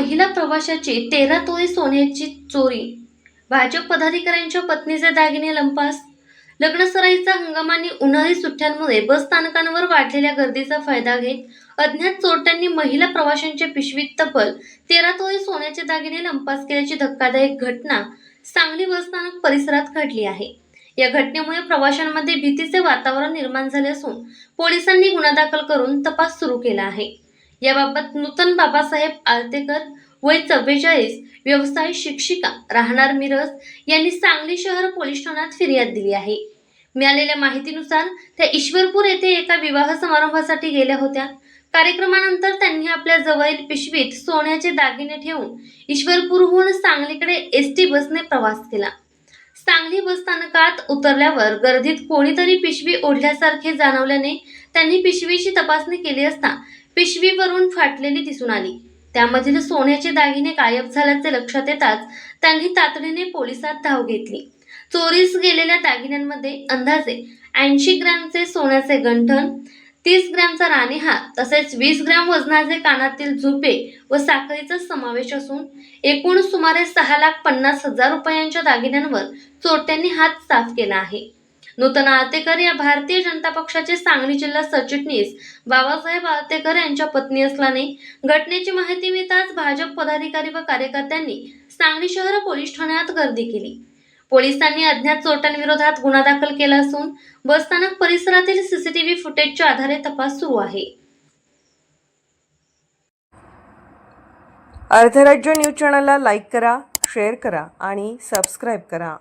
महिला प्रवाशाची 13 तोळे सोन्याची चोरी, भाजप पदाधिकाऱ्यांच्या पत्नीचे दागिने लंपास. लग्नसराईचा हंगाम आणि उन्हाळी सुट्ट्यांमुळे बस स्थानकांवर वाढलेल्या गर्दीचा फायदा घेत अज्ञात चोरट्यांनी महिला प्रवाशांच्या पिशवीत तब्बल 13 तोळे सोन्याचे दागिने लंपास केल्याची धक्कादायक घटना सांगली बसस्थानक परिसरात घडली आहे. या घटनेमुळे प्रवाशांमध्ये भीतीचे वातावरण निर्माण झाले असून पोलिसांनी गुन्हा दाखल करून तपास सुरू केला आहे. याबाबत नूतन बाबासाहेब आळतेकर, वय 44, व्यवसाय शिक्षिका, राहणार मिरज, यांनी सांगली शहर पोलीस ठाण्यात फिर्याद दिली आहे. मिळालेल्या माहितीनुसार त्या ईश्वरपूर येथे एका विवाह समारंभासाठी गेल्या होत्या. कार्यक्रमानंतर त्यांनी आपल्या जवळील पिशवीत सोन्याचे दागिने ठेवून ईश्वरपूरहून सांगलीकडे एसटी बसने प्रवास केला. सांगली बस स्थानकात उतरल्यावर गर्दीत कोणीतरी पिशवी ओढल्यासारखे जाणवल्याने त्यांनी पिशवीची तपासणी केली असता पिशवीवरून फाटलेली दिसून आली. त्यामधील सोन्याचे दागिने गायब झाल्याचे लक्षात येताच त्यांनी तातडीने पोलिसात धाव घेतली. चोरीस गेलेल्या दागिन्यांमध्ये अंदाजे 80 ग्रॅमचे सोन्याचे गंठण, 30 ग्रॅमचा राणीहार तसेच 20 ग्रॅम वजनाचे कानातील झुपे व साखळीचा समावेश असून एकूण सुमारे 6,50,000 रुपयांच्या दागिन्यांवर चोरट्यांनी हात साफ केला आहे. नूतन आळतेकर या भारतीय जनता पक्षाचे सांगली जिल्हा सरचिटणीस बाबासाहेब आळतेकर यांच्या पत्नी असल्याने घटनेची माहिती मिळताच भाजप पदाधिकारी व कार्यकर्त्यांनी सांगली शहर पोलीस ठाण्यात गर्दी केली. पोलिसांनी अज्ञात चोरट्यांविरोधात गुन्हा दाखल केला असून बसस्थानक परिसरातील सीसीटीव्ही फुटेजच्या आधारे तपास सुरू आहे. अर्धराज्य न्यूज चॅनलला लाईक करा, शेअर करा आणि सबस्क्राईब करा.